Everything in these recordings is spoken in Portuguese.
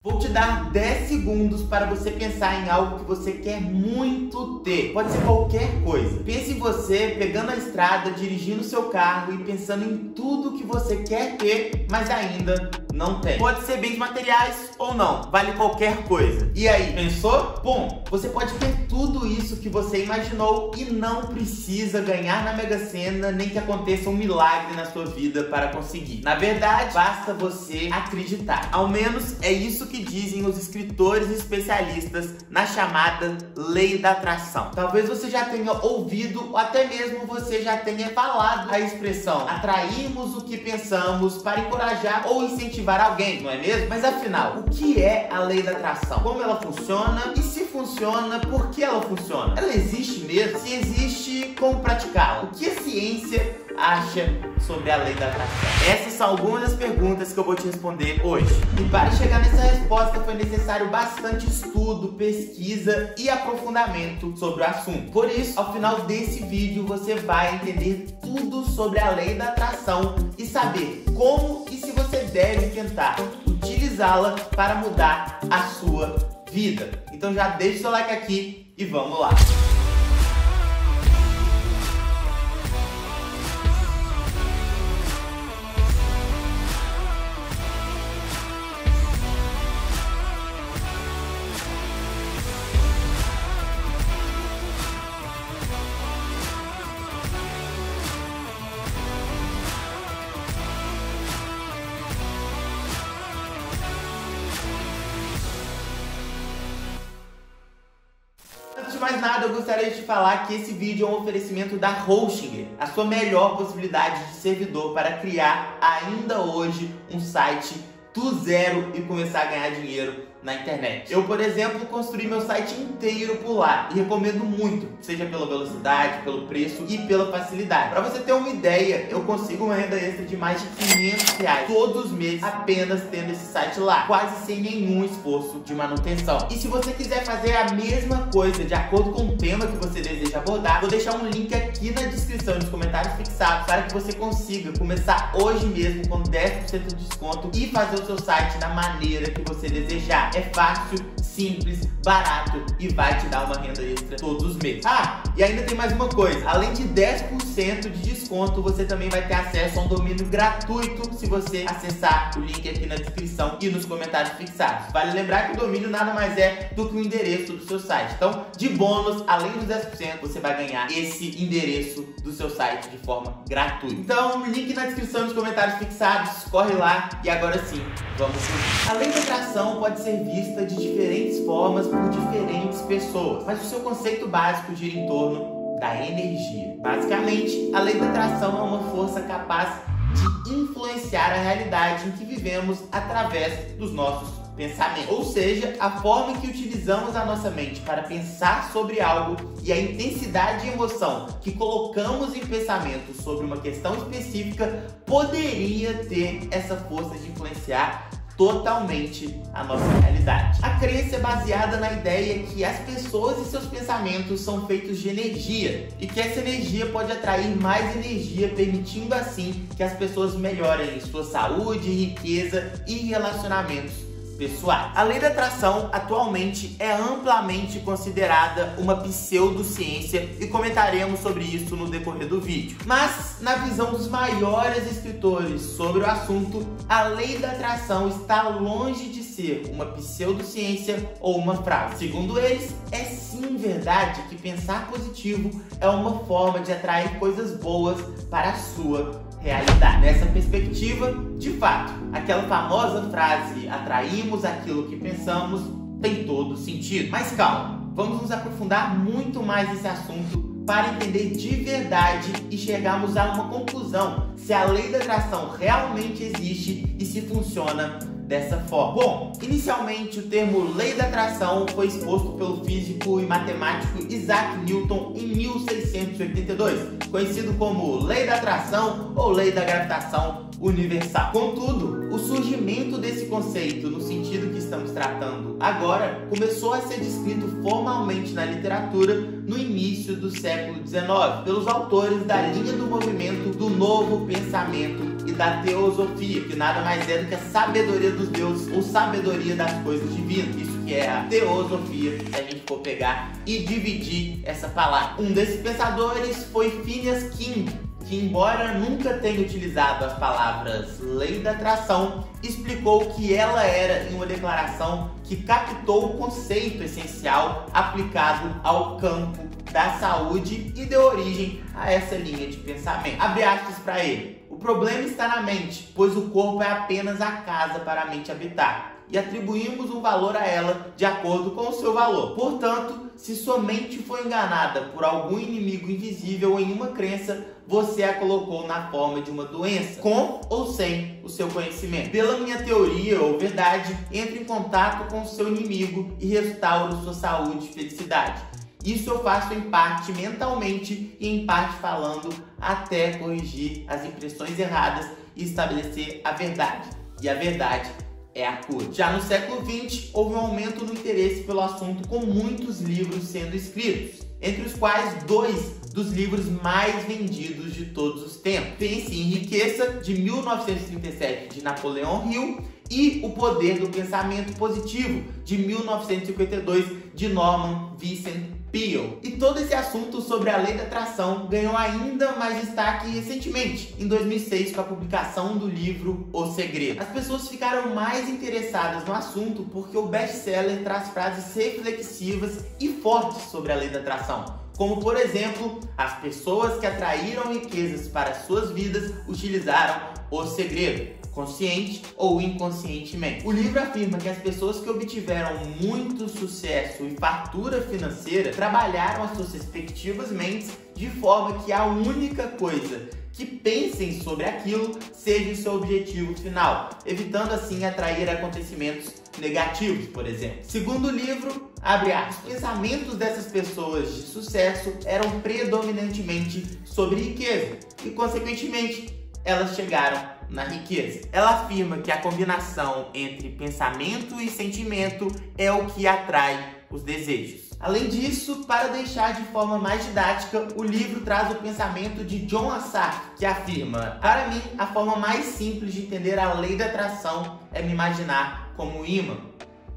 Vou te dar 10 segundos para você pensar em algo que você quer muito ter. Pode ser qualquer coisa. Pense em você pegando a estrada, dirigindo seu carro e pensando em tudo que você quer ter, mas ainda não tem. Pode ser bens materiais ou não, vale qualquer coisa. E aí, pensou? Bom, você pode ter tudo isso que você imaginou e não precisa ganhar na Mega Sena, nem que aconteça um milagre na sua vida para conseguir. Na verdade, basta você acreditar. Ao menos é isso que dizem os escritores e especialistas na chamada Lei da Atração. Talvez você já tenha ouvido ou até mesmo você já tenha falado a expressão atraímos o que pensamos para encorajar ou incentivar alguém, não é mesmo? Mas afinal, o que é a Lei da Atração? Como ela funciona? E se funciona, por que ela funciona? Ela existe mesmo? Se existe, como praticá-la? O que a ciência acha sobre a Lei da Atração? Essas são algumas das perguntas que eu vou te responder hoje. E para chegar nessa resposta foi necessário bastante estudo, pesquisa e aprofundamento sobre o assunto. Por isso, ao final desse vídeo você vai entender tudo sobre a Lei da Atração e saber como e se você deve tentar utilizá-la para mudar a sua vida. Então já deixa o seu like aqui e vamos lá! Antes de mais nada, eu gostaria de te falar que esse vídeo é um oferecimento da Hostinger, a sua melhor possibilidade de servidor para criar ainda hoje um site do zero e começar a ganhar dinheiro na internet. Eu, por exemplo, construí meu site inteiro por lá e recomendo muito, seja pela velocidade, pelo preço e pela facilidade. Para você ter uma ideia, eu consigo uma renda extra de mais de R$500 todos os meses apenas tendo esse site lá, quase sem nenhum esforço de manutenção. E se você quiser fazer a mesma coisa de acordo com o tema que você deseja abordar, vou deixar um link aqui na descrição, nos comentários fixados, para que você consiga começar hoje mesmo com 10% de desconto e fazer o seu site da maneira que você desejar. É fácil, simples, barato e vai te dar uma renda extra todos os meses. Ah, e ainda tem mais uma coisa. Além de 10% de desconto, você também vai ter acesso a um domínio gratuito se você acessar o link aqui na descrição e nos comentários fixados. Vale lembrar que o domínio nada mais é do que o endereço do seu site. Então, de bônus, além dos 10%, você vai ganhar esse endereço do seu site de forma gratuita. Então, link na descrição e nos comentários fixados. Corre lá e agora sim, vamos seguir. A Lei da Atração pode ser vista de diferentes formas por diferentes pessoas, mas o seu conceito básico gira em torno da energia. Basicamente, a Lei da Atração é uma força capaz de influenciar a realidade em que vivemos através dos nossos pensamentos. Ou seja, a forma em que utilizamos a nossa mente para pensar sobre algo e a intensidade de emoção que colocamos em pensamento sobre uma questão específica poderia ter essa força de influenciar totalmente a nossa realidade. A crença é baseada na ideia que as pessoas e seus pensamentos são feitos de energia e que essa energia pode atrair mais energia, permitindo assim que as pessoas melhorem sua saúde, riqueza e relacionamentos pessoais. A Lei da Atração atualmente é amplamente considerada uma pseudociência e comentaremos sobre isso no decorrer do vídeo. Mas, na visão dos maiores escritores sobre o assunto, a Lei da Atração está longe de ser uma pseudociência ou uma fraude. Segundo eles, é sim verdade que pensar positivo é uma forma de atrair coisas boas para a sua realidade. Nessa perspectiva, de fato, aquela famosa frase atraímos aquilo que pensamos tem todo sentido. Mas calma, vamos nos aprofundar muito mais nesse assunto para entender de verdade e chegarmos a uma conclusão se a Lei da Atração realmente existe e se funciona dessa forma. Bom, inicialmente o termo Lei da Atração foi exposto pelo físico e matemático Isaac Newton em 1682, conhecido como Lei da Atração ou Lei da Gravitação Universal. Contudo, o surgimento desse conceito no sentido que estamos tratando agora começou a ser descrito formalmente na literatura no início do século XIX pelos autores da linha do movimento do novo pensamento e da teosofia, que nada mais é do que a sabedoria dos deuses ou sabedoria das coisas divinas. Isso que é a teosofia, se a gente for pegar e dividir essa palavra. Um desses pensadores foi Phineas King, que, embora nunca tenha utilizado as palavras lei da atração, explicou que ela era em uma declaração que captou o conceito essencial aplicado ao campo da saúde e deu origem a essa linha de pensamento. Abre aspas para ele: o problema está na mente, pois o corpo é apenas a casa para a mente habitar, e atribuímos um valor a ela de acordo com o seu valor. Portanto, se sua mente foi enganada por algum inimigo invisível em uma crença, você a colocou na forma de uma doença, com ou sem o seu conhecimento. Pela minha teoria ou verdade, entre em contato com o seu inimigo e restaure sua saúde e felicidade. Isso eu faço em parte mentalmente e em parte falando, até corrigir as impressões erradas e estabelecer a verdade. E a verdade é a cura. Já no século XX, houve um aumento no interesse pelo assunto, com muitos livros sendo escritos, entre os quais 2 dos livros mais vendidos de todos os tempos: Pense e Enriqueça, de 1937, de Napoleon Hill, e O Poder do Pensamento Positivo, de 1952, de Norman Vincent Peale. E todo esse assunto sobre a lei da atração ganhou ainda mais destaque recentemente, em 2006, com a publicação do livro O Segredo. As pessoas ficaram mais interessadas no assunto porque o best-seller traz frases reflexivas e fortes sobre a lei da atração, como, por exemplo, as pessoas que atraíram riquezas para suas vidas utilizaram o segredo, consciente ou inconscientemente. O livro afirma que as pessoas que obtiveram muito sucesso e fartura financeira trabalharam as suas respectivas mentes de forma que a única coisa que pensem sobre aquilo seja o seu objetivo final, evitando assim atrair acontecimentos negativos, por exemplo. Segundo o livro, abre aspas, os pensamentos dessas pessoas de sucesso eram predominantemente sobre riqueza e, consequentemente, elas chegaram na riqueza. Ela afirma que a combinação entre pensamento e sentimento é o que atrai os desejos. Além disso, para deixar de forma mais didática, o livro traz o pensamento de John Assaraf, que afirma: para mim, a forma mais simples de entender a lei da atração é me imaginar como um ímã.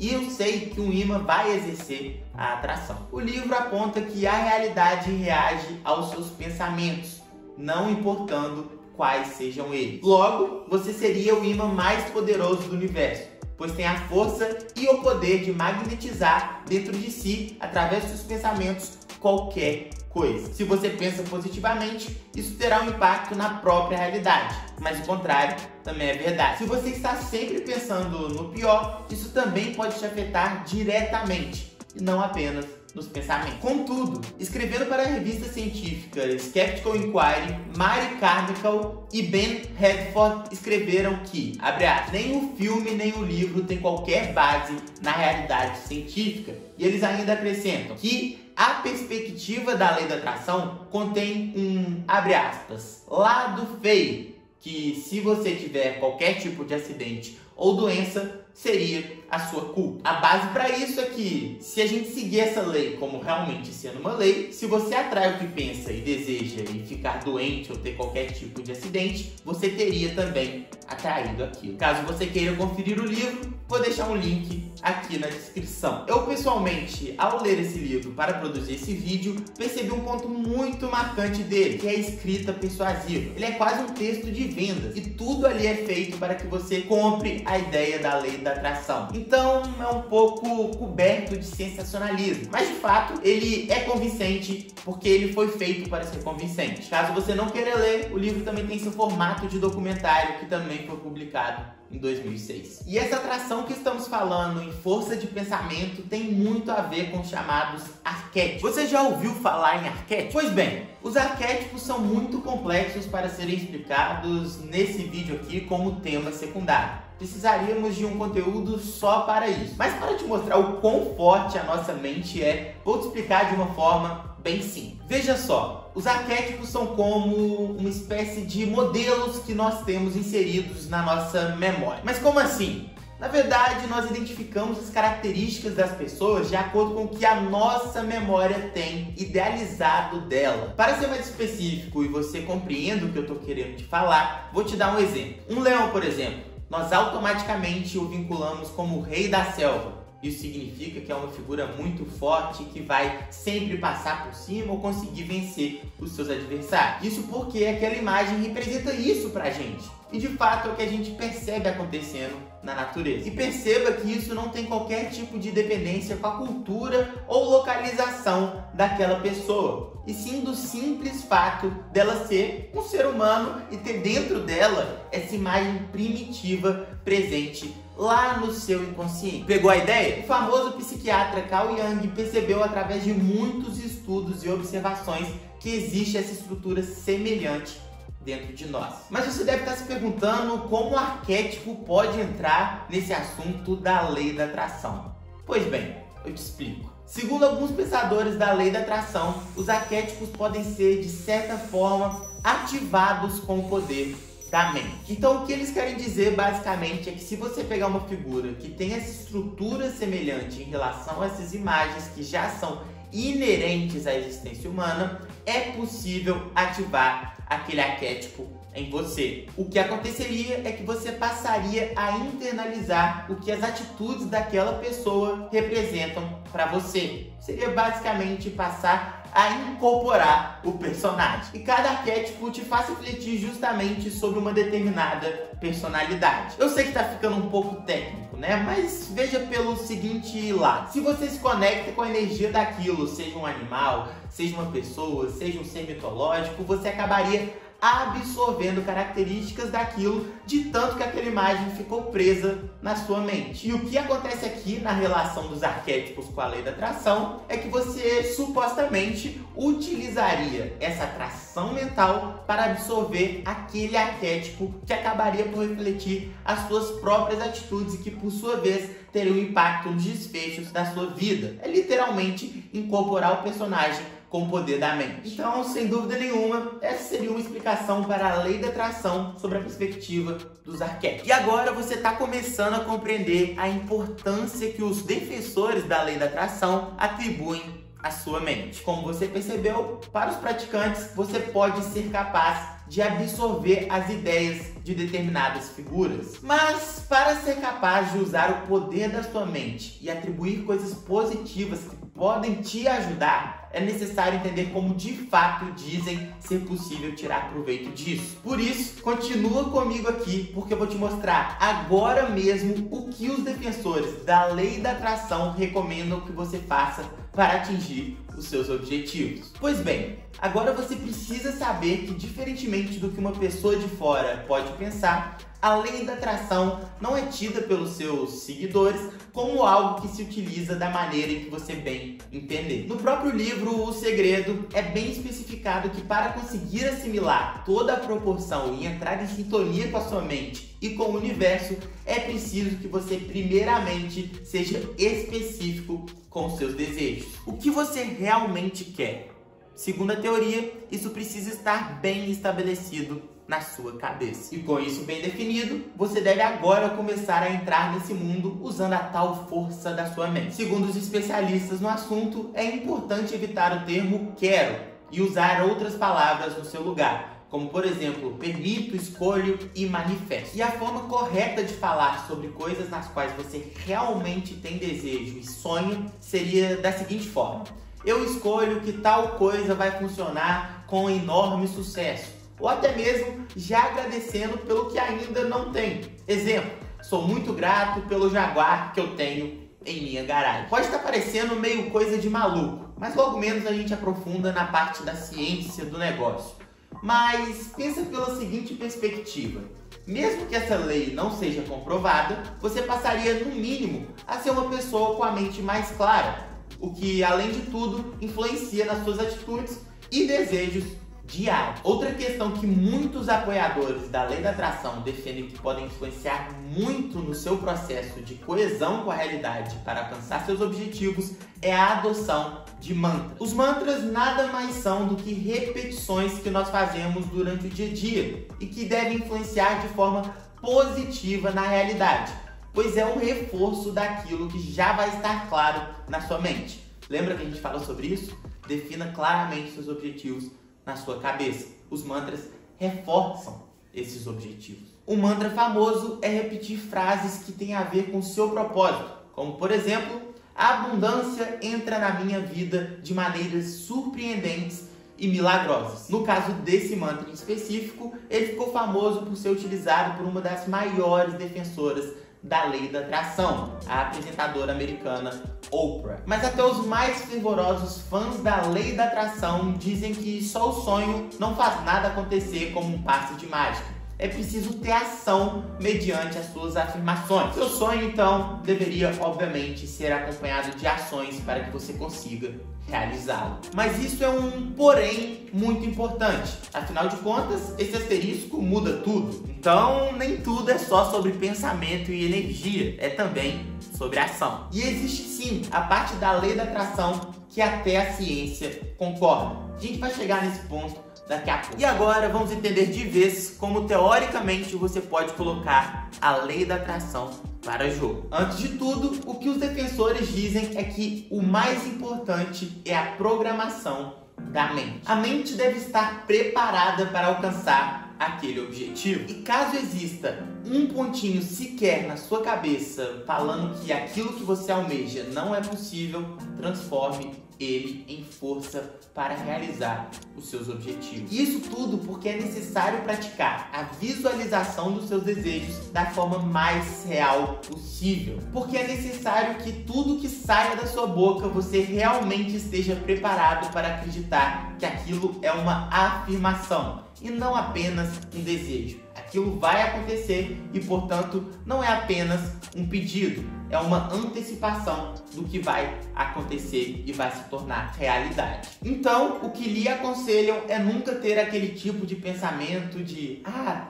E eu sei que um ímã vai exercer a atração. O livro aponta que a realidade reage aos seus pensamentos, não importando quais sejam eles. Logo, você seria o ímã mais poderoso do universo, pois tem a força e o poder de magnetizar dentro de si, através dos seus pensamentos, qualquer coisa. Se você pensa positivamente, isso terá um impacto na própria realidade, mas o contrário também é verdade. Se você está sempre pensando no pior, isso também pode te afetar diretamente, e não apenas nos pensamentos. Contudo, escrevendo para a revista científica Skeptical Inquiry, Mary Carmichael e Ben Redford escreveram que, abre aspas, nem o filme nem o livro tem qualquer base na realidade científica. E eles ainda acrescentam que a perspectiva da lei da atração contém um, abre aspas, lado feio, que se você tiver qualquer tipo de acidente ou doença, seria a sua culpa. A base para isso é que, se a gente seguir essa lei como realmente sendo uma lei, se você atrai o que pensa e deseja e ficar doente ou ter qualquer tipo de acidente, você teria também atraído aquilo. Caso você queira conferir o livro, vou deixar um link aqui na descrição. Eu, pessoalmente, ao ler esse livro para produzir esse vídeo, percebi um ponto muito marcante dele, que é a escrita persuasiva. Ele é quase um texto de vendas, e tudo ali é feito para que você compre a ideia da lei da atração. Então é um pouco coberto de sensacionalismo, mas de fato ele é convincente porque ele foi feito para ser convincente. Caso você não queira ler, o livro também tem seu formato de documentário, que também foi publicado em 2006. E essa atração que estamos falando em força de pensamento tem muito a ver com os chamados arquétipos. Você já ouviu falar em arquétipos? Pois bem, os arquétipos são muito complexos para serem explicados nesse vídeo aqui como tema secundário. Precisaríamos de um conteúdo só para isso. Mas para te mostrar o quão forte a nossa mente é, vou te explicar de uma forma bem simples. Veja só, os arquétipos são como uma espécie de modelos que nós temos inseridos na nossa memória. Mas como assim? Na verdade, nós identificamos as características das pessoas de acordo com o que a nossa memória tem idealizado dela. Para ser mais específico e você compreenda o que eu estou querendo te falar, vou te dar um exemplo. Um leão, por exemplo, nós automaticamente o vinculamos como o rei da selva. Isso significa que é uma figura muito forte que vai sempre passar por cima ou conseguir vencer os seus adversários. Isso porque aquela imagem representa isso pra gente. E de fato é o que a gente percebe acontecendo na natureza. E perceba que isso não tem qualquer tipo de dependência com a cultura ou localização daquela pessoa. E sim do simples fato dela ser um ser humano e ter dentro dela essa imagem primitiva presente lá no seu inconsciente. Pegou a ideia? O famoso psiquiatra Carl Jung percebeu através de muitos estudos e observações que existe essa estrutura semelhante dentro de nós. Mas você deve estar se perguntando como o arquétipo pode entrar nesse assunto da lei da atração. Pois bem, eu te explico. Segundo alguns pensadores da lei da atração, os arquétipos podem ser, de certa forma, ativados com o poder da mente. Então o que eles querem dizer basicamente é que se você pegar uma figura que tem essa estrutura semelhante em relação a essas imagens que já são inerentes à existência humana, é possível ativar aquele arquétipo em você. O que aconteceria é que você passaria a internalizar o que as atitudes daquela pessoa representam para você. Seria basicamente passar a incorporar o personagem. E cada arquétipo te faz refletir justamente sobre uma determinada personalidade. Eu sei que tá ficando um pouco técnico, né? Mas veja pelo seguinte lado. Se você se conecta com a energia daquilo, seja um animal, seja uma pessoa, seja um ser mitológico, você acabaria absorvendo características daquilo de tanto que aquela imagem ficou presa na sua mente. E o que acontece aqui na relação dos arquétipos com a lei da atração é que você supostamente utilizaria essa atração mental para absorver aquele arquétipo que acabaria por refletir as suas próprias atitudes e que por sua vez teriam impacto nos desfechos da sua vida. É literalmente incorporar o personagem com o poder da mente. Então, sem dúvida nenhuma, essa seria uma explicação para a lei da atração sobre a perspectiva dos arquétipos. E agora você está começando a compreender a importância que os defensores da lei da atração atribuem à sua mente. Como você percebeu, para os praticantes, você pode ser capaz de absorver as ideias de determinadas figuras. Mas para ser capaz de usar o poder da sua mente e atribuir coisas positivas que podem te ajudar, é necessário entender como de fato dizem ser possível tirar proveito disso. Por isso, continua comigo aqui, porque eu vou te mostrar agora mesmo o que os defensores da lei da atração recomendam que você faça para atingir os seus objetivos. Pois bem, agora você precisa saber que, diferentemente do que uma pessoa de fora pode pensar, a lei da atração não é tida pelos seus seguidores como algo que se utiliza da maneira em que você bem entender. No próprio livro O Segredo é bem especificado que para conseguir assimilar toda a proporção e entrar em sintonia com a sua mente e com o universo, é preciso que você primeiramente seja específico com os seus desejos. O que você realmente quer? Segundo a teoria, isso precisa estar bem estabelecido na sua cabeça. E com isso bem definido, você deve agora começar a entrar nesse mundo usando a tal força da sua mente. Segundo os especialistas no assunto, é importante evitar o termo quero e usar outras palavras no seu lugar, como por exemplo, permito, escolho e manifesto. E a forma correta de falar sobre coisas nas quais você realmente tem desejo e sonho seria da seguinte forma: eu escolho que tal coisa vai funcionar com enorme sucesso. Ou até mesmo já agradecendo pelo que ainda não tem. Exemplo, sou muito grato pelo Jaguar que eu tenho em minha garagem. Pode estar parecendo meio coisa de maluco, mas logo menos a gente aprofunda na parte da ciência do negócio. Mas pensa pela seguinte perspectiva: mesmo que essa lei não seja comprovada, você passaria no mínimo a ser uma pessoa com a mente mais clara, o que além de tudo influencia nas suas atitudes e desejos diário. Outra questão que muitos apoiadores da lei da atração defendem que podem influenciar muito no seu processo de coesão com a realidade para alcançar seus objetivos é a adoção de mantras. Os mantras nada mais são do que repetições que nós fazemos durante o dia a dia e que devem influenciar de forma positiva na realidade. pois é um reforço daquilo que já vai estar claro na sua mente. Lembra que a gente falou sobre isso? Defina claramente seus objetivos na sua cabeça. Os mantras reforçam esses objetivos. Um mantra famoso é repetir frases que têm a ver com o seu propósito, como por exemplo, a abundância entra na minha vida de maneiras surpreendentes e milagrosas. No caso desse mantra em específico, ele ficou famoso por ser utilizado por uma das maiores defensoras da lei da atração, a apresentadora americana Oprah. Mas até os mais fervorosos fãs da lei da atração dizem que só o sonho não faz nada acontecer como um passe de mágica. É preciso ter ação mediante as suas afirmações. Seu sonho, então, deveria, obviamente, ser acompanhado de ações para que você consiga realizá-lo. Mas isso é um porém muito importante. Afinal de contas, esse asterisco muda tudo. Então, nem tudo é só sobre pensamento e energia. É também sobre ação. E existe sim a parte da lei da atração que até a ciência concorda. A gente vai chegar nesse ponto daqui a pouco. E agora vamos entender de vez como teoricamente você pode colocar a lei da atração para jogo. Antes de tudo, o que os defensores dizem é que o mais importante é a programação da mente. A mente deve estar preparada para alcançar aquele objetivo. E caso exista um pontinho sequer na sua cabeça falando que aquilo que você almeja não é possível, transforme ele em força para realizar os seus objetivos. Isso tudo porque é necessário praticar a visualização dos seus desejos da forma mais real possível. Porque é necessário que tudo que saia da sua boca você realmente esteja preparado para acreditar que aquilo é uma afirmação e não apenas um desejo. Aquilo vai acontecer e, portanto, não é apenas um pedido, é uma antecipação do que vai acontecer e vai se tornar realidade. Então, o que lhe aconselham é nunca ter aquele tipo de pensamento de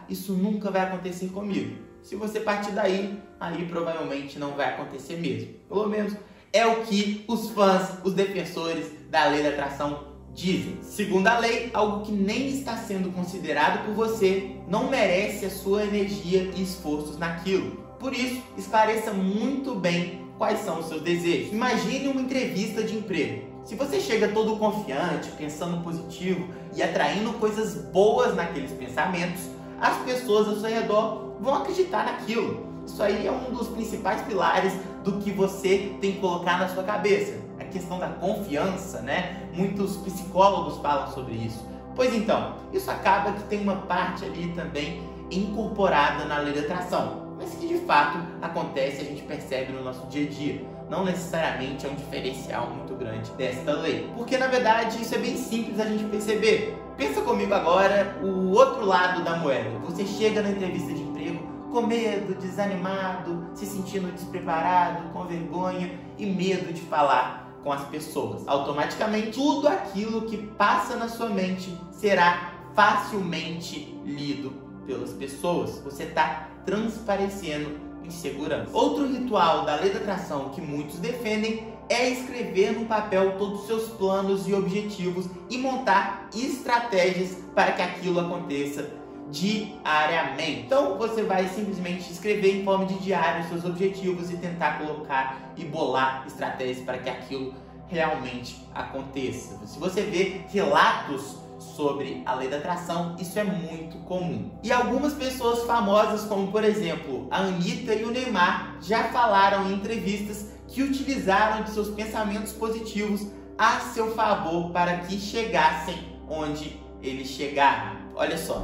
isso nunca vai acontecer comigo. Se você partir daí, aí provavelmente não vai acontecer mesmo. Pelo menos é o que os fãs, os defensores da lei da atração dizem. Segundo a lei, algo que nem está sendo considerado por você não merece a sua energia e esforços naquilo. Por isso, esclareça muito bem quais são os seus desejos. Imagine uma entrevista de emprego. Se você chega todo confiante, pensando positivo e atraindo coisas boas naqueles pensamentos, as pessoas ao seu redor vão acreditar naquilo. Isso aí é um dos principais pilares do que você tem que colocar na sua cabeça. A questão da confiança, né? Muitos psicólogos falam sobre isso. Pois então, isso acaba que tem uma parte ali também incorporada na lei da atração, mas que de fato acontece e a gente percebe no nosso dia a dia. Não necessariamente é um diferencial muito grande desta lei. Porque na verdade isso é bem simples a gente perceber. Pensa comigo agora o outro lado da moeda. Você chega na entrevista de emprego com medo, desanimado, se sentindo despreparado, com vergonha e medo de falar com as pessoas. Automaticamente, tudo aquilo que passa na sua mente será facilmente lido pelas pessoas. Você está transparecendo insegurança. Outro ritual da lei da atração que muitos defendem é escrever no papel todos os seus planos e objetivos e montar estratégias para que aquilo aconteça diariamente. Então você vai simplesmente escrever em forma de diário os seus objetivos e tentar colocar e bolar estratégias para que aquilo realmente aconteça. Se você vê relatos sobre a lei da atração, isso é muito comum. E algumas pessoas famosas, como por exemplo a Anitta e o Neymar, já falaram em entrevistas que utilizaram de seus pensamentos positivos a seu favor para que chegassem onde eles chegaram. Olha só.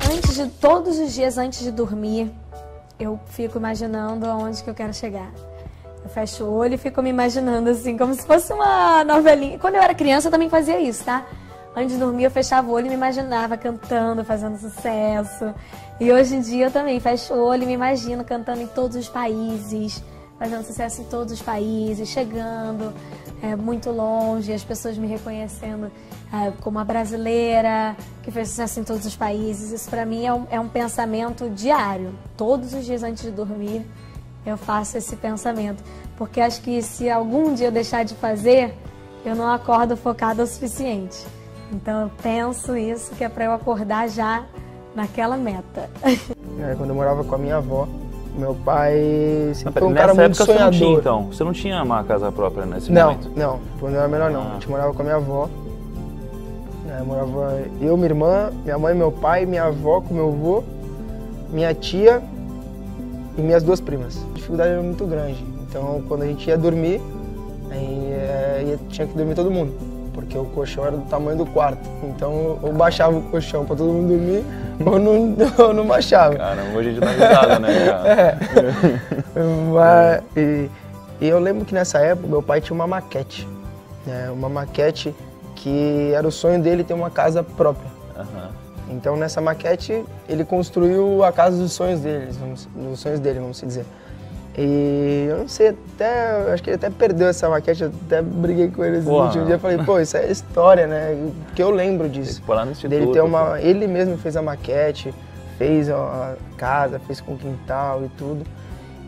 Todos os dias antes de dormir, eu fico imaginando aonde que eu quero chegar. Eu fecho o olho e fico me imaginando assim, como se fosse uma novelinha. Quando eu era criança, eu também fazia isso, tá? Antes de dormir, eu fechava o olho e me imaginava cantando, fazendo sucesso. E hoje em dia, eu também fecho o olho e me imagino cantando em todos os países, fazendo sucesso em todos os países, chegando muito longe, as pessoas me reconhecendo como a brasileira que fez sucesso em todos os países. Isso pra mim é um pensamento diário. Todos os dias antes de dormir eu faço esse pensamento, porque acho que se algum dia eu deixar de fazer, eu não acordo focada o suficiente. Então eu penso isso, que é pra eu acordar já naquela meta. Quando eu morava com a minha avó, Meu pai sempre foi um cara muito sonhador. Você não tinha, então? Você não tinha uma casa própria nesse momento? Não. Quando eu era menor, não. A gente morava com a minha avó. Morava eu, minha irmã, minha mãe, meu pai, minha avó com meu avô, minha tia e minhas 2 primas. A dificuldade era muito grande. Então, quando a gente ia dormir, aí tinha que dormir todo mundo, porque o colchão era do tamanho do quarto. Então, eu baixava o colchão para todo mundo dormir, ou não baixava. Caramba, hoje a gente dá risada, né? E eu lembro que nessa época, meu pai tinha uma maquete. Uma maquete que era o sonho dele ter uma casa própria. Então, nessa maquete, ele construiu a casa dos sonhos dele, vamos dizer. E eu não sei, acho que ele até perdeu essa maquete, eu até briguei com ele no último dia, falei, pô, isso é história, né? Porque eu lembro disso. Lá no instituto, dele ele mesmo fez a maquete, fez a casa, fez com quintal e tudo.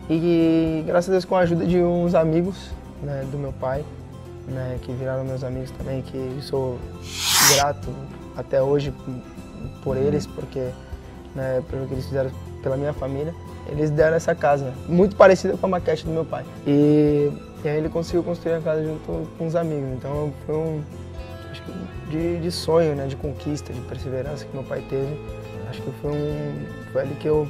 E graças a Deus, com a ajuda de uns amigos, né, do meu pai, né, que viraram meus amigos também, que sou grato até hoje por eles, porque, né, pelo que eles fizeram pela minha família. Eles deram essa casa, muito parecida com a maquete do meu pai. E aí ele conseguiu construir a casa junto com os amigos. Então foi acho que de sonho, né, de conquista, de perseverança que meu pai teve. Acho que foi ali que eu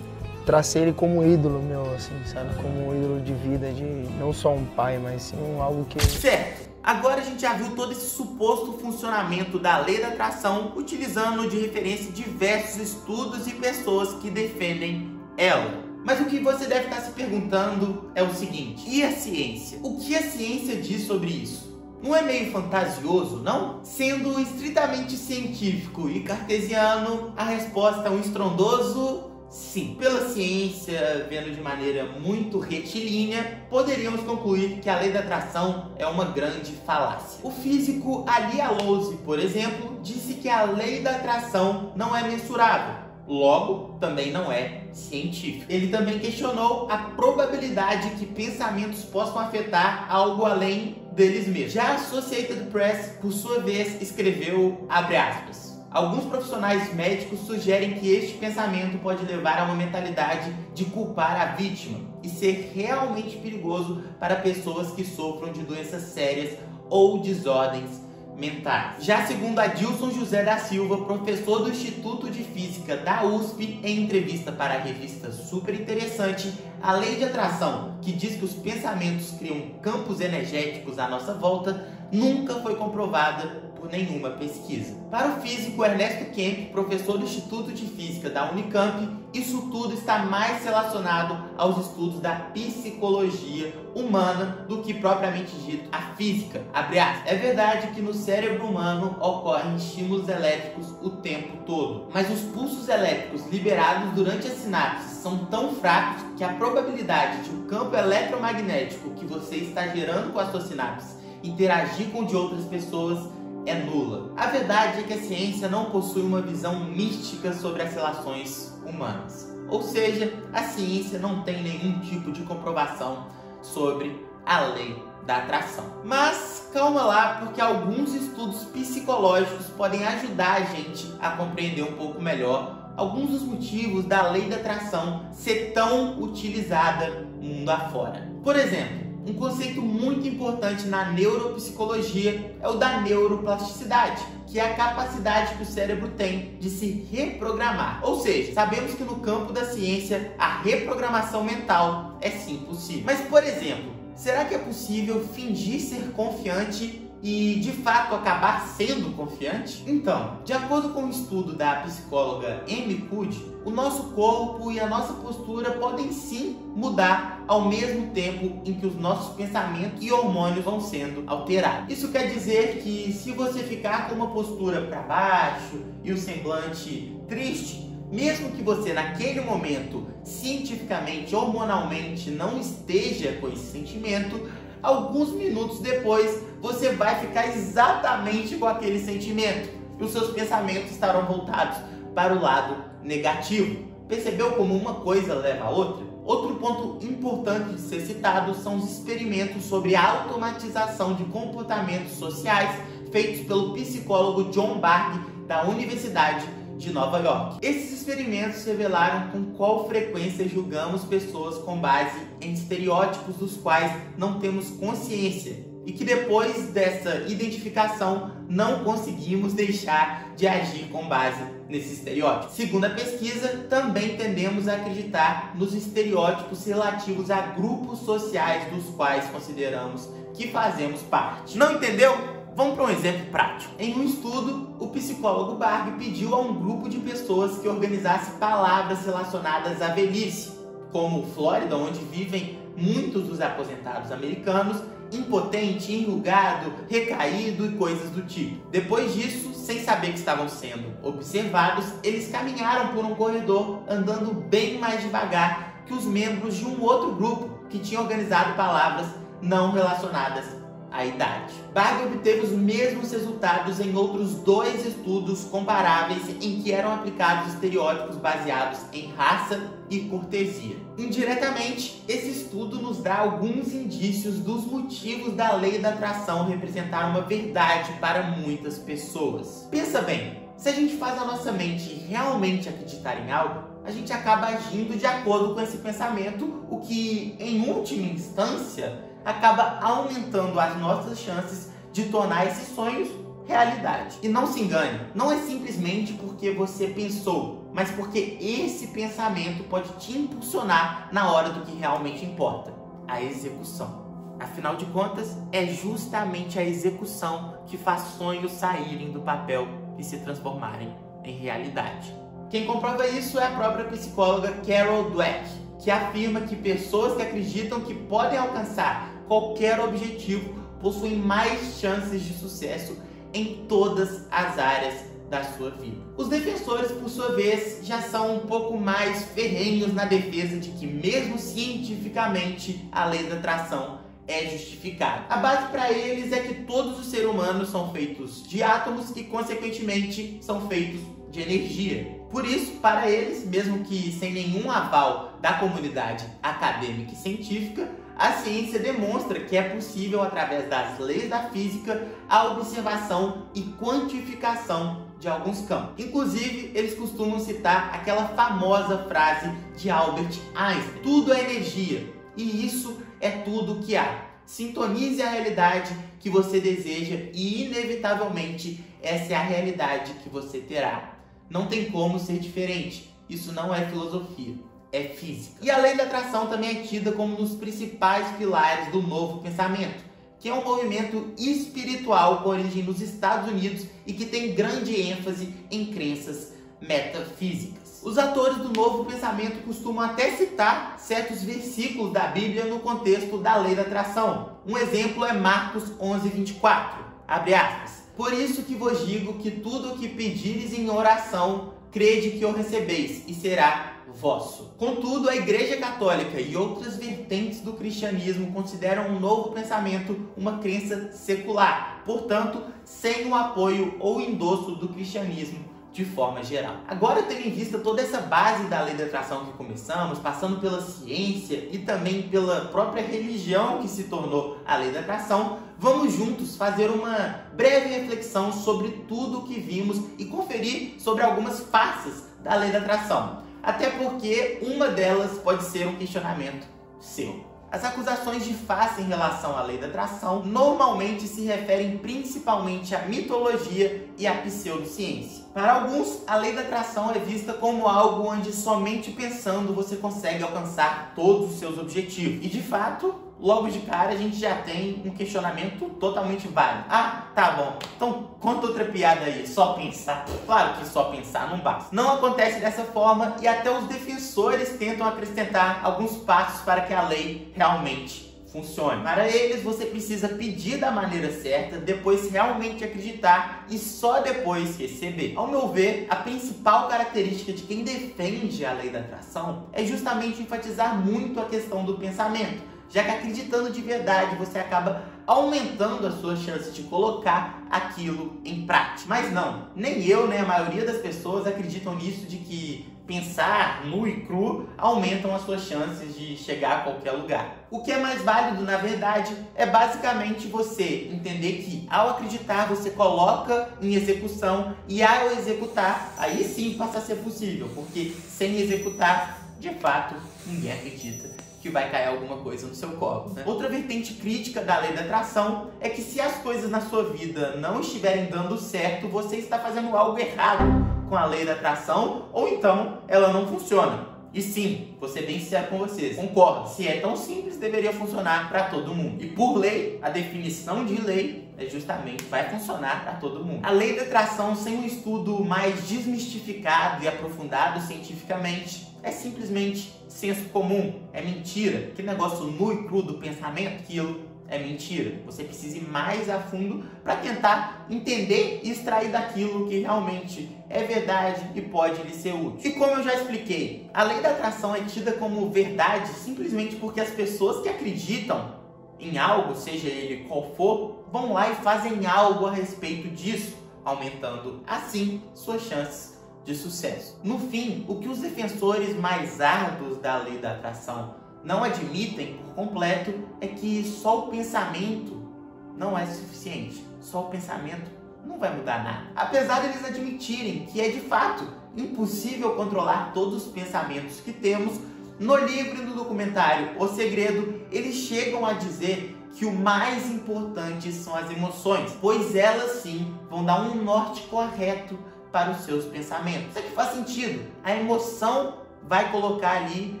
tracei ele como ídolo meu, assim, sabe? Como um ídolo de vida, de não só um pai, mas sim algo que... Certo! Agora a gente já viu todo esse suposto funcionamento da lei da atração, utilizando de referência diversos estudos e pessoas que defendem ela. Mas o que você deve estar se perguntando é o seguinte: e a ciência? O que a ciência diz sobre isso? Não é meio fantasioso, não? Sendo estritamente científico e cartesiano, a resposta é um estrondoso sim. Pela ciência, vendo de maneira muito retilínea, poderíamos concluir que a lei da atração é uma grande falácia. O físico Ali Alouzi, por exemplo, disse que a lei da atração não é mensurável. Logo, também não é científico. Ele também questionou a probabilidade que pensamentos possam afetar algo além deles mesmos. Já a Associated Press, por sua vez, escreveu, abre aspas, alguns profissionais médicos sugerem que este pensamento pode levar a uma mentalidade de culpar a vítima e ser realmente perigoso para pessoas que sofram de doenças sérias ou desordens mentais. Já segundo Adilson José da Silva, professor do Instituto de Física da USP, em entrevista para a revista Super Interessante, a lei de atração, que diz que os pensamentos criam campos energéticos à nossa volta, nunca foi comprovada por nenhuma pesquisa. Para o físico Ernesto Kemp, professor do Instituto de Física da Unicamp, isso tudo está mais relacionado aos estudos da psicologia humana do que propriamente dito a física. Abre aspas. É verdade que no cérebro humano ocorrem estímulos elétricos o tempo todo, mas os pulsos elétricos liberados durante as sinapses são tão fracos que a probabilidade de o campo eletromagnético que você está gerando com as suas sinapses interagir com o de outras pessoas é nula. A verdade é que a ciência não possui uma visão mística sobre as relações humanas. Ou seja, a ciência não tem nenhum tipo de comprovação sobre a lei da atração. Mas calma lá, porque alguns estudos psicológicos podem ajudar a gente a compreender um pouco melhor alguns dos motivos da lei da atração ser tão utilizada mundo afora. Por exemplo, um conceito muito importante na neuropsicologia é o da neuroplasticidade, que é a capacidade que o cérebro tem de se reprogramar. Ou seja, sabemos que no campo da ciência a reprogramação mental é sim possível. Mas, por exemplo, será que é possível fingir ser confiante e, de fato, acabar sendo confiante? Então, de acordo com um estudo da psicóloga Amy Cuddy, o nosso corpo e a nossa postura podem sim mudar ao mesmo tempo em que os nossos pensamentos e hormônios vão sendo alterados. Isso quer dizer que se você ficar com uma postura para baixo e o semblante triste, mesmo que você naquele momento, cientificamente, hormonalmente, não esteja com esse sentimento, alguns minutos depois você vai ficar exatamente com aquele sentimento e os seus pensamentos estarão voltados para o lado negativo. Percebeu como uma coisa leva a outra? Outro ponto importante de ser citado são os experimentos sobre a automatização de comportamentos sociais feitos pelo psicólogo John Bargh da Universidade de Nova York. Esses experimentos revelaram com qual frequência julgamos pessoas com base em estereótipos dos quais não temos consciência e que depois dessa identificação não conseguimos deixar de agir com base nesses estereótipos. Segundo a pesquisa, também tendemos a acreditar nos estereótipos relativos a grupos sociais dos quais consideramos que fazemos parte. Não entendeu? Vamos para um exemplo prático. Em um estudo, o psicólogo Barbie pediu a um grupo de pessoas que organizasse palavras relacionadas à velhice, como Flórida, onde vivem muitos dos aposentados americanos, impotente, enrugado, recaído e coisas do tipo. Depois disso, sem saber que estavam sendo observados, eles caminharam por um corredor, andando bem mais devagar que os membros de um outro grupo que tinha organizado palavras não relacionadas à idade. Barbie obteve os mesmos resultados em outros 2 estudos comparáveis em que eram aplicados estereótipos baseados em raça e cortesia. Indiretamente, esse estudo nos dá alguns indícios dos motivos da lei da atração representar uma verdade para muitas pessoas. Pensa bem, se a gente faz a nossa mente realmente acreditar em algo, a gente acaba agindo de acordo com esse pensamento, o que, em última instância, acaba aumentando as nossas chances de tornar esses sonhos realidade. E não se engane, não é simplesmente porque você pensou, mas porque esse pensamento pode te impulsionar na hora do que realmente importa, a execução. Afinal de contas, é justamente a execução que faz sonhos saírem do papel e se transformarem em realidade. Quem comprova isso é a própria psicóloga Carol Dweck, que afirma que pessoas que acreditam que podem alcançar qualquer objetivo possuem mais chances de sucesso em todas as áreas da sua vida. Os defensores, por sua vez, já são um pouco mais ferrenhos na defesa de que, mesmo cientificamente, a lei da atração é justificada. A base para eles é que todos os seres humanos são feitos de átomos e, consequentemente, são feitos de energia. Por isso, para eles, mesmo que sem nenhum aval da comunidade acadêmica e científica, a ciência demonstra que é possível, através das leis da física, a observação e quantificação de alguns campos. Inclusive, eles costumam citar aquela famosa frase de Albert Einstein: tudo é energia, e isso é tudo que há. Sintonize a realidade que você deseja e, inevitavelmente, essa é a realidade que você terá. Não tem como ser diferente. Isso não é filosofia, é física. E a lei da atração também é tida como um dos principais pilares do novo pensamento, que é um movimento espiritual com origem nos Estados Unidos e que tem grande ênfase em crenças metafísicas. Os atores do novo pensamento costumam até citar certos versículos da Bíblia no contexto da lei da atração. Um exemplo é Marcos 11:24, abre aspas: por isso que vos digo que tudo o que pedires em oração, crede que o recebeis, e será vosso. Contudo, a Igreja Católica e outras vertentes do cristianismo consideram o novo pensamento uma crença secular, portanto, sem o apoio ou endosso do cristianismo de forma geral. Agora, tendo em vista toda essa base da lei da atração que começamos, passando pela ciência e também pela própria religião que se tornou a lei da atração, vamos juntos fazer uma breve reflexão sobre tudo o que vimos e conferir sobre algumas faces da lei da atração. Até porque uma delas pode ser um questionamento seu. As acusações de face em relação à lei da atração normalmente se referem principalmente à mitologia e à pseudociência. Para alguns, a lei da atração é vista como algo onde somente pensando você consegue alcançar todos os seus objetivos. E de fato, logo de cara a gente já tem um questionamento totalmente válido. Ah, tá bom, então conta outra piada aí, só pensar. Claro que só pensar não basta. Não acontece dessa forma e até os defensores tentam acrescentar alguns passos para que a lei realmente funcione. Para eles, você precisa pedir da maneira certa, depois realmente acreditar e só depois receber. Ao meu ver, a principal característica de quem defende a lei da atração é justamente enfatizar muito a questão do pensamento, já que acreditando de verdade você acaba aumentando as suas chances de colocar aquilo em prática. Mas não, nem eu, nem a maioria das pessoas acreditam nisso de que pensar nu e cru aumentam as suas chances de chegar a qualquer lugar. O que é mais válido, na verdade, é basicamente você entender que, ao acreditar, você coloca em execução, e ao executar, aí sim passa a ser possível, porque sem executar, de fato, ninguém acredita que vai cair alguma coisa no seu colo, né? Outra vertente crítica da lei da atração é que se as coisas na sua vida não estiverem dando certo, você está fazendo algo errado com a lei da atração, ou então ela não funciona. E sim, vou ser bem sincero com vocês, concordo, se é tão simples, deveria funcionar para todo mundo. E por lei, a definição de lei é justamente, vai funcionar para todo mundo. A lei da atração, sem um estudo mais desmistificado e aprofundado cientificamente, é simplesmente senso comum, é mentira. Que negócio nu e cru do pensamento, aquilo é mentira. Você precisa ir mais a fundo para tentar entender e extrair daquilo que realmente é verdade e pode lhe ser útil. E como eu já expliquei, a lei da atração é tida como verdade simplesmente porque as pessoas que acreditam em algo, seja ele qual for, vão lá e fazem algo a respeito disso, aumentando assim suas chances de sucesso. No fim, o que os defensores mais árduos da lei da atração não admitem por completo é que só o pensamento não é suficiente. Só o pensamento não vai mudar nada. Apesar de eles admitirem que é de fato impossível controlar todos os pensamentos que temos, no livro e no documentário O Segredo, eles chegam a dizer que o mais importante são as emoções, pois elas sim vão dar um norte correto para os seus pensamentos. Isso aqui faz sentido. A emoção vai colocar ali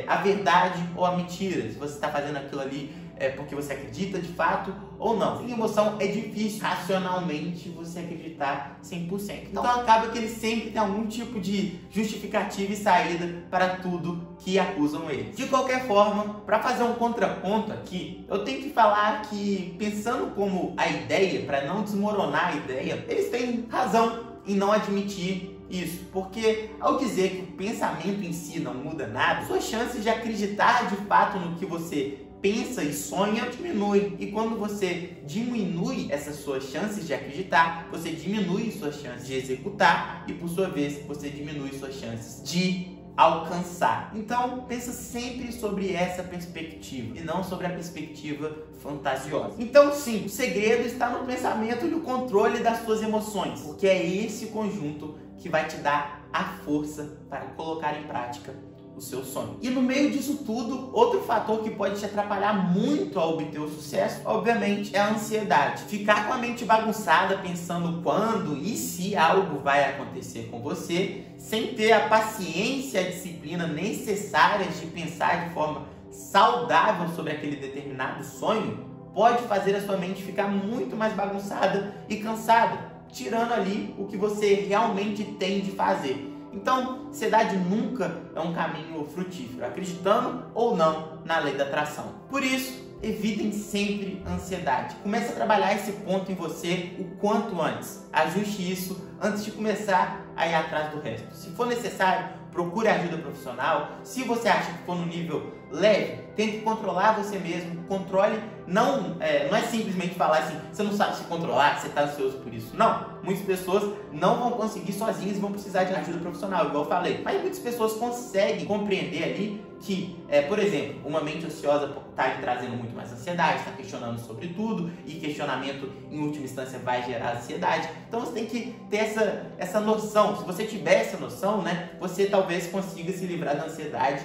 a verdade ou a mentira. Se você está fazendo aquilo ali porque você acredita de fato ou não. Sem emoção é difícil racionalmente você acreditar 100%. Então acaba que eles sempre têm algum tipo de justificativa e saída para tudo que acusam eles. De qualquer forma, para fazer um contraponto aqui, eu tenho que falar que, pensando como a ideia, para não desmoronar a ideia, eles têm razão em não admitir isso, porque ao dizer que o pensamento em si não muda nada, suas chances de acreditar de fato no que você pensa e sonha diminui. E quando você diminui essas suas chances de acreditar, você diminui suas chances de executar e, por sua vez, você diminui suas chances de alcançar. Então, pensa sempre sobre essa perspectiva e não sobre a perspectiva fantasiosa. Então, sim, o segredo está no pensamento e no controle das suas emoções, porque é esse conjunto que vai te dar a força para colocar em prática o seu sonho. E no meio disso tudo, outro fator que pode te atrapalhar muito a obter o sucesso, obviamente, é a ansiedade. Ficar com a mente bagunçada pensando quando e se algo vai acontecer com você, sem ter a paciência e a disciplina necessárias de pensar de forma saudável sobre aquele determinado sonho, pode fazer a sua mente ficar muito mais bagunçada e cansada, tirando ali o que você realmente tem de fazer. Então, ansiedade nunca é um caminho frutífero, acreditando ou não na lei da atração. Por isso, evitem sempre a ansiedade. Comece a trabalhar esse ponto em você o quanto antes. Ajuste isso antes de começar a ir atrás do resto. Se for necessário, procure ajuda profissional. Se você acha que for no nível leve, tente controlar você mesmo. Controle, não é simplesmente falar assim, você não sabe se controlar, você está ansioso por isso. Não, muitas pessoas não vão conseguir sozinhas e vão precisar de ajuda profissional, igual eu falei. Mas muitas pessoas conseguem compreender ali que, por exemplo, uma mente ansiosa está lhe trazendo muito mais ansiedade, está questionando sobre tudo, e questionamento, em última instância, vai gerar ansiedade. Então você tem que ter essa noção. Se você tiver essa noção, né, você talvez consiga se livrar da ansiedade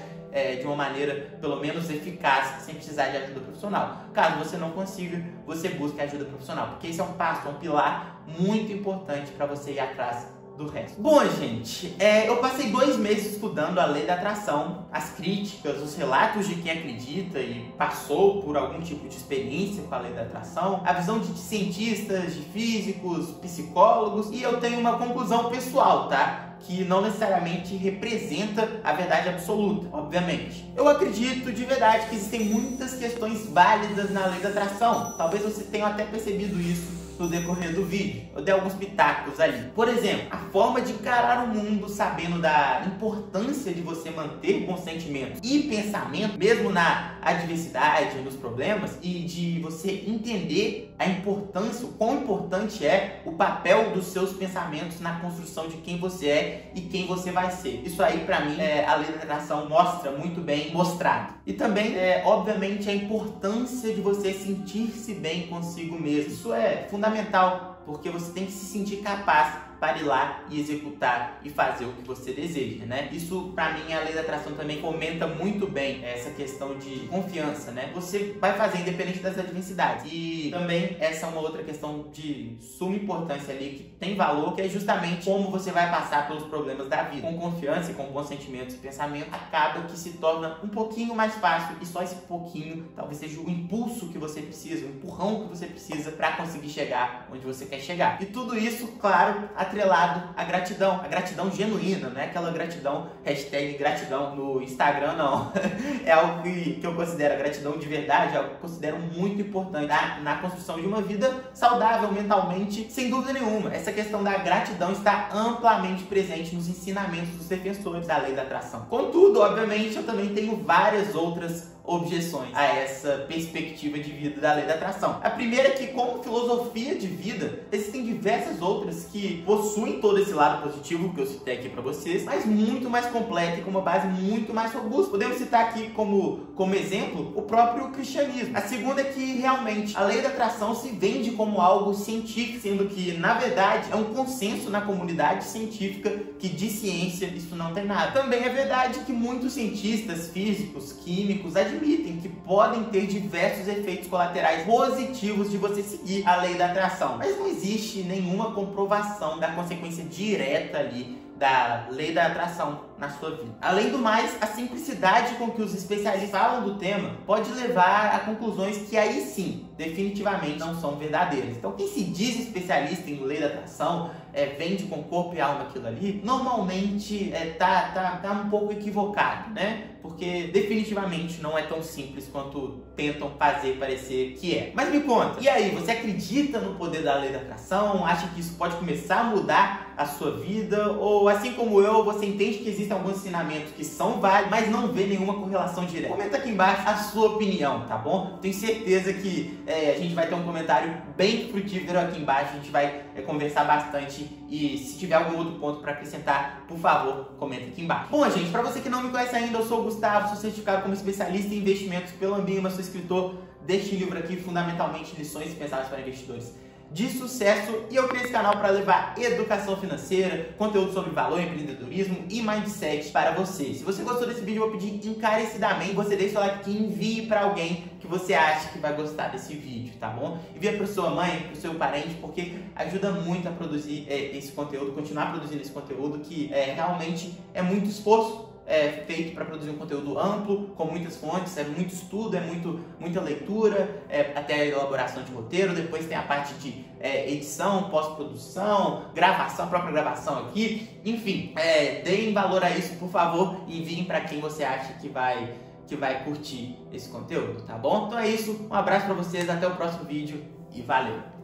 de uma maneira, pelo menos, eficaz, sem precisar de ajuda profissional. Caso você não consiga, você busque ajuda profissional, porque esse é um passo, um pilar muito importante para você ir atrás do resto. Bom, gente, eu passei 2 meses estudando a lei da atração, as críticas, os relatos de quem acredita e passou por algum tipo de experiência com a lei da atração, a visão de cientistas, de físicos, psicólogos, e eu tenho uma conclusão pessoal, tá? Que não necessariamente representa a verdade absoluta, obviamente. Eu acredito de verdade que existem muitas questões válidas na lei da atração. Talvez você tenha até percebido isso no decorrer do vídeo. Eu dei alguns pitacos ali. Por exemplo, a forma de encarar o mundo sabendo da importância de você manter bons sentimentos e pensamento, mesmo na adversidade, nos problemas, e de você entender a importância, o quão importante é o papel dos seus pensamentos na construção de quem você é e quem você vai ser. Isso aí, pra mim, a lei da atração mostra muito bem mostrado. E também, obviamente, a importância de você sentir-se bem consigo mesmo. Isso é fundamental, porque você tem que se sentir capaz para ir lá e executar e fazer o que você deseja, né? Isso, pra mim, a lei da atração também comenta muito bem essa questão de confiança, né? Você vai fazer independente das adversidades. E também essa é uma outra questão de suma importância ali, que tem valor, que é justamente como você vai passar pelos problemas da vida. Com confiança e com bons sentimentos e pensamento, acaba que se torna um pouquinho mais fácil, e só esse pouquinho talvez seja o impulso que você precisa, o empurrão que você precisa para conseguir chegar onde você quer chegar. E tudo isso, claro, atrelado à gratidão, a gratidão genuína, não é aquela gratidão, #gratidão no Instagram, não. É algo que eu considero a gratidão de verdade, é algo que eu considero muito importante na construção de uma vida saudável mentalmente, sem dúvida nenhuma. Essa questão da gratidão está amplamente presente nos ensinamentos dos defensores da lei da atração. Contudo, obviamente, eu também tenho várias outras objeções a essa perspectiva de vida da lei da atração. A primeira é que, como filosofia de vida, existem diversas outras que possuem todo esse lado positivo que eu citei aqui para vocês, mas muito mais completa e com uma base muito mais robusta. Podemos citar aqui como exemplo o próprio cristianismo. A segunda é que realmente a lei da atração se vende como algo científico, sendo que, na verdade, é um consenso na comunidade científica que de ciência isso não tem nada. Também é verdade que muitos cientistas físicos, químicos, admitem que podem ter diversos efeitos colaterais positivos de você seguir a lei da atração, mas não existe nenhuma comprovação da consequência direta ali da lei da atração na sua vida. Além do mais, a simplicidade com que os especialistas falam do tema pode levar a conclusões que aí sim, definitivamente não são verdadeiras. Então, quem se diz especialista em lei da atração, vende com corpo e alma aquilo ali, normalmente tá um pouco equivocado, né? Porque definitivamente não é tão simples quanto tentam fazer parecer que é. Mas me conta, e aí, você acredita no poder da lei da atração? Acha que isso pode começar a mudar a sua vida? Ou, assim como eu, você entende que existem alguns ensinamentos que são válidos, mas não vê nenhuma correlação direta? Comenta aqui embaixo a sua opinião, tá bom? Tenho certeza que a gente vai ter um comentário bem frutífero aqui embaixo, a gente vai conversar bastante, e se tiver algum outro ponto para acrescentar, por favor, comenta aqui embaixo. Bom, gente, para você que não me conhece ainda, eu sou o Gustavo, sou certificado como especialista em investimentos pela Ambima, sou escritor deste livro aqui, Fundamentalmente Lições Pensadas para Investidores de Sucesso, e eu criei esse canal para levar educação financeira, conteúdo sobre valor, empreendedorismo e mindset para você. Se você gostou desse vídeo, eu vou pedir encarecidamente que você deixe seu like e envie para alguém que você acha que vai gostar desse vídeo, tá bom? Envia para sua mãe, para o seu parente, porque ajuda muito a produzir esse conteúdo, continuar produzindo esse conteúdo, que realmente é muito esforço feito para produzir um conteúdo amplo, com muitas fontes, muito estudo, muita leitura, até a elaboração de roteiro, depois tem a parte de edição, pós-produção, gravação, a própria gravação aqui, enfim, deem valor a isso, por favor, e enviem para quem você acha que vai curtir esse conteúdo, tá bom? Então é isso, um abraço para vocês, até o próximo vídeo e valeu!